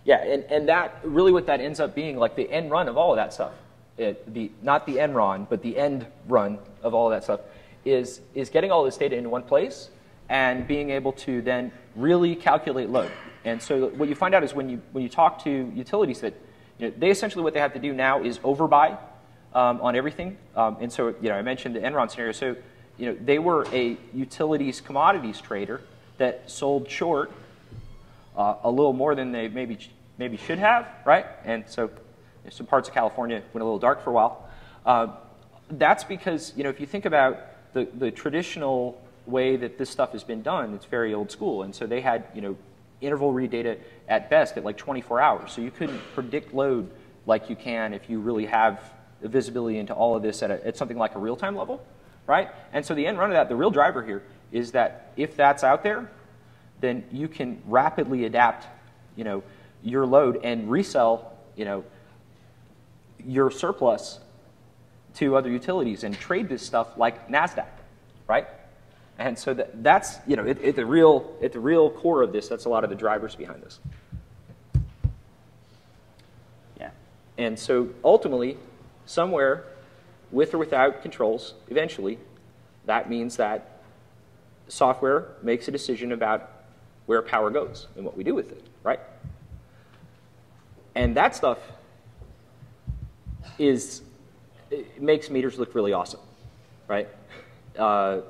Yeah, and that really what that ends up being, like the end run of all of that stuff, not the end run, but the end run of all of that stuff, is getting all this data into one place and being able to then really calculate load. And so what you find out is when you talk to utilities that they essentially what they have to do now is overbuy on everything. And so I mentioned the Enron scenario. So they were a utilities commodities trader that sold short a little more than they maybe should have, right? And so some parts of California went a little dark for a while. That's because if you think about the traditional way that this stuff has been done, it's very old school. And so they had interval read data at best at like 24 hours. So you couldn't predict load like you can if you really have visibility into all of this at something like a real-time level, right? And so the end run of that, the real driver here, is that if that's out there, then you can rapidly adapt your load and resell your surplus to other utilities and trade this stuff like NASDAQ, right? And so that's at the real core of this. That's a lot of the drivers behind this. Yeah. And so ultimately, somewhere, with or without controls, eventually, that means that software makes a decision about where power goes and what we do with it, right? And that stuff it makes meters look really awesome, right? The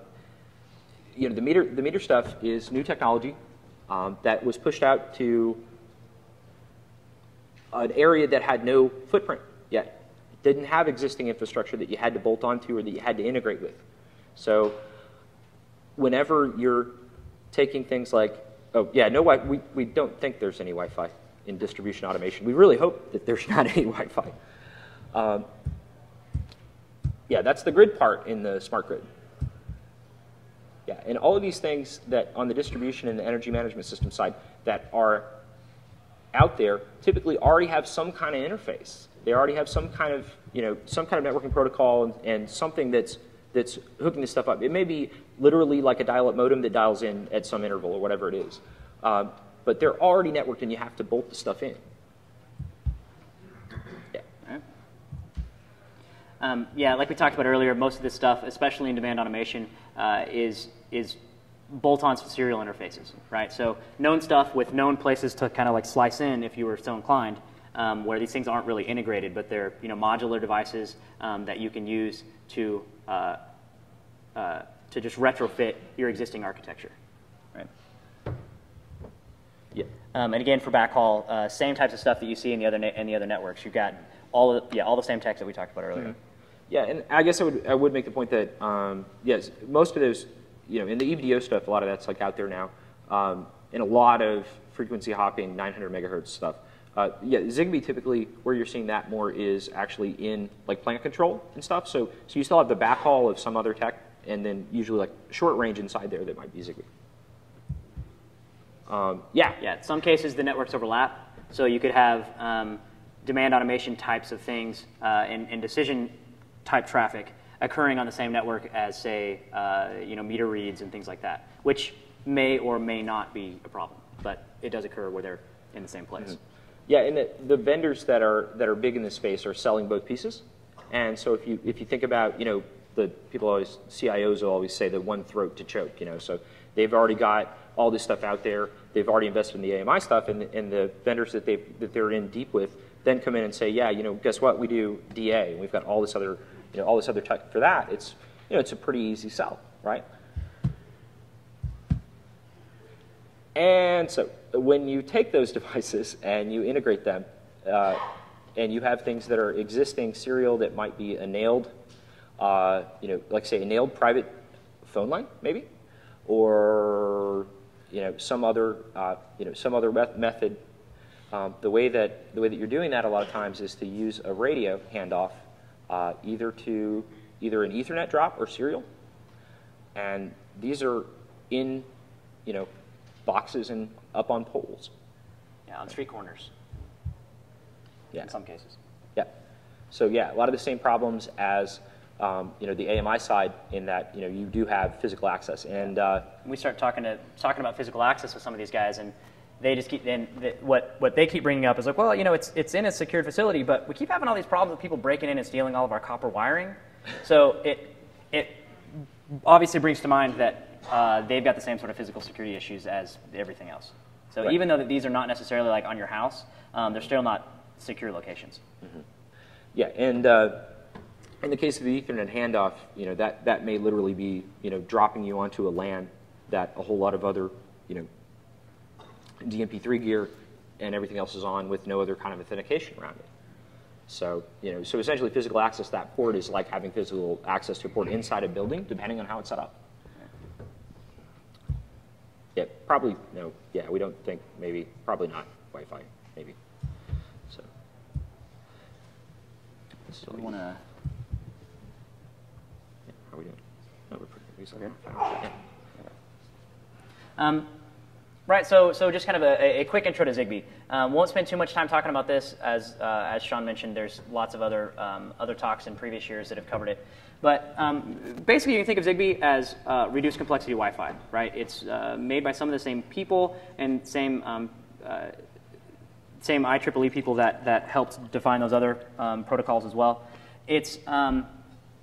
meter stuff is new technology that was pushed out to an area that had no footprint yet. It didn't have existing infrastructure that you had to bolt onto or that you had to integrate with. So whenever you're taking things like, we don't think there's any Wi-Fi in distribution automation. We really hope that there's not any Wi-Fi. That's the grid part in the smart grid. Yeah, and all of these things that on the distribution and the energy management system side that are out there typically already have some kind of interface. They already have some kind of networking protocol and something that's hooking this stuff up. It may be literally like a dial-up modem that dials in at some interval or whatever it is. But they're already networked and you have to bolt the stuff in. Yeah. Like we talked about earlier, most of this stuff, especially in demand automation, is bolt-ons to serial interfaces, right? So known stuff with known places to kind of like slice in if you were so inclined, where these things aren't really integrated, but they're modular devices that you can use to just retrofit your existing architecture, right? Yeah. And again, for backhaul, same types of stuff that you see in the other networks. You've got all the same tech that we talked about earlier. Mm-hmm. Yeah, and I guess I would make the point that yes, most of those in the EVDO stuff, a lot of that's like out there now, and a lot of frequency hopping 900 megahertz stuff. ZigBee typically where you're seeing that more is actually in like plant control and stuff. So you still have the backhaul of some other tech, and then usually like short range inside there that might be ZigBee. Yeah. In some cases, the networks overlap. So you could have demand automation types of things and decision type traffic occurring on the same network as, say, meter reads and things like that, which may or may not be a problem, but it does occur where they're in the same place. Mm-hmm. Yeah, and the vendors that are big in this space are selling both pieces, and so if you think about the people always CIOs will always say the one throat to choke, so they've already got all this stuff out there, they've already invested in the AMI stuff, and the vendors that they're in deep with then come in and say, yeah, guess what, we do DA, and we've got all this other tech for that. It's it's a pretty easy sell, right? And so when you take those devices and you integrate them, and you have things that are existing serial that might be a nailed, like say a nailed private phone line, maybe, or some other method. The way that you're doing that a lot of times is to use a radio handoff, either an Ethernet drop or serial, and these are in boxes and up on poles. Yeah, on street corners. Yeah. In some cases. Yeah. So yeah, a lot of the same problems as the AMI side in that you do have physical access, and we start talking about physical access with some of these guys, and they just keep, and what they keep bringing up is like, well, you know, it's in a secured facility, but we keep having all these problems with people breaking in and stealing all of our copper wiring. So it obviously brings to mind that they've got the same sort of physical security issues as everything else. So right. even though that these are not necessarily like on your house, they're still not secure locations. Mm-hmm. Yeah, and in the case of the Ethernet handoff, you know, that may literally be, you know, dropping you onto a LAN that a whole lot of other, you know, DMP3 gear and everything else is on with no other kind of authentication around it. So, you know, so essentially physical access to that port is like having physical access to a port inside a building, depending on how it's set up. Yeah, probably, no, yeah, we don't think, maybe, probably not Wi-Fi, maybe. So, we want to... Yeah, how are we doing? No, we're pretty good. Okay. Yeah. Right, so just kind of a quick intro to ZigBee. Won't spend too much time talking about this, as Shawn mentioned. There's lots of other talks in previous years that have covered it. But basically, you can think of ZigBee as reduced complexity Wi-Fi. Right, it's made by some of the same people and same IEEE people that helped define those other protocols as well. It's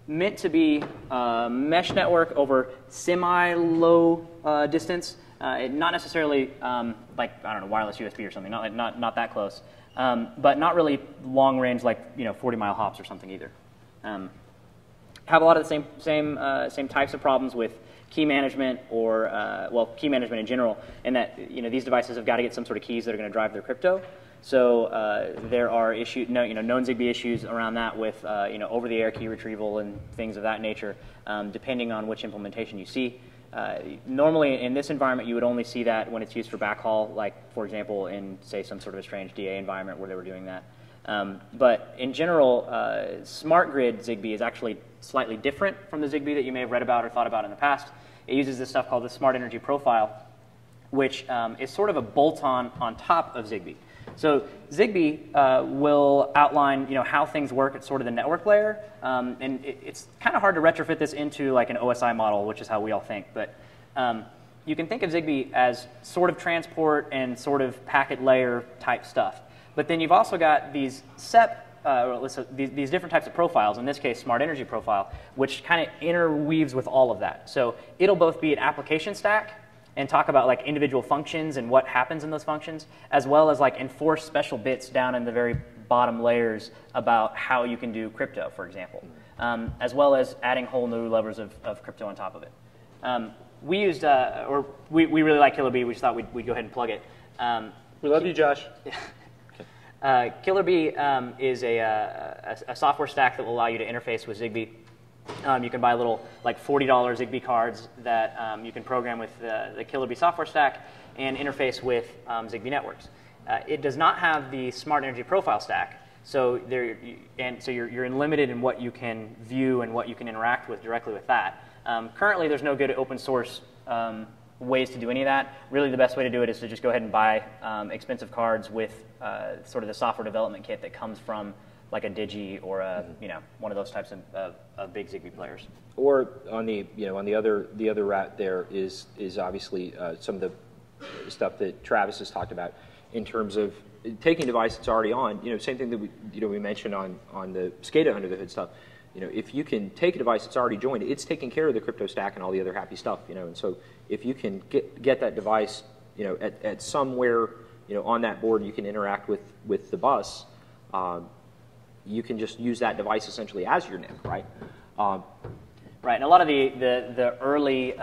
meant to be a mesh network over semi-low distance. Not necessarily like, I don't know, wireless USB or something, not that close, but not really long range like, you know, 40-mile hops or something either. Have a lot of the same types of problems with key management or, well, key management in general, in that, you know, these devices have got to get some sort of keys that are going to drive their crypto. So there are known ZigBee issues around that with, you know, over-the-air key retrieval and things of that nature, depending on which implementation you see. Normally, in this environment, you would only see that when it's used for backhaul, like, for example, in, say, some sort of a strange DA environment where they were doing that. But in general, smart grid ZigBee is actually slightly different from the ZigBee that you may have read about or thought about in the past. It uses this stuff called the smart energy profile, which is sort of a bolt-on on top of ZigBee. So ZigBee will outline, you know, how things work at sort of the network layer, and it's kind of hard to retrofit this into like an OSI model, which is how we all think. But you can think of ZigBee as sort of transport and sort of packet layer type stuff. But then you've also got these these different types of profiles. In this case, smart energy profile, which kind of interweaves with all of that. So it'll both be an application stack and talk about like individual functions and what happens in those functions, as well as like enforce special bits down in the very bottom layers about how you can do crypto, for example, as well as adding whole new levels of crypto on top of it. We used, we really like Killer Bee. We just thought we'd go ahead and plug it. We love you, Josh. Killer Bee is a software stack that will allow you to interface with ZigBee. You can buy little like $40 ZigBee cards that you can program with the Killer Bee software stack and interface with ZigBee networks. It does not have the smart energy profile stack, so you're limited in what you can view and what you can interact with directly with that. Currently, there's no good open source ways to do any of that. Really, the best way to do it is to just go ahead and buy expensive cards with sort of the software development kit that comes from like a Digi or a, you know, one of those types of big ZigBee players. Or on the, you know, on the other route there is obviously some of the stuff that Travis has talked about in terms of taking a device that's already on. You know, same thing that we mentioned on the SCADA under the hood stuff. You know, if you can take a device that's already joined, it's taking care of the crypto stack and all the other happy stuff. You know, and so if you can get that device, you know, at somewhere, you know, on that board, you can interact with the bus. You can just use that device essentially as your NIC, right? Right, and a lot of the early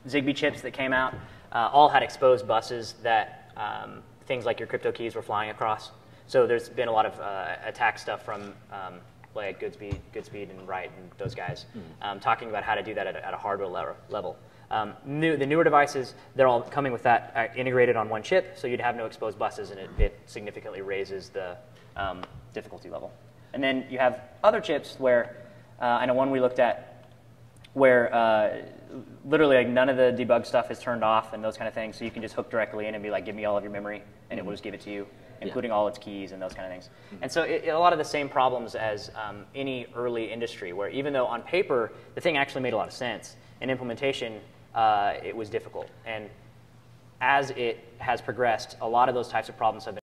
ZigBee chips that came out all had exposed buses that things like your crypto keys were flying across. So there's been a lot of attack stuff from like Goodspeed and Wright and those guys talking about how to do that at a hardware level. The newer devices, they're all coming with that integrated on one chip, so you'd have no exposed buses, and it significantly raises the difficulty level. And then you have other chips where, I know one we looked at where literally like none of the debug stuff is turned off and those kind of things, so you can just hook directly in and be like, give me all of your memory, and it will just give it to you, including all its keys and those kind of things. And so a lot of the same problems as any early industry, where even though on paper the thing actually made a lot of sense, in implementation it was difficult. And as it has progressed, a lot of those types of problems have been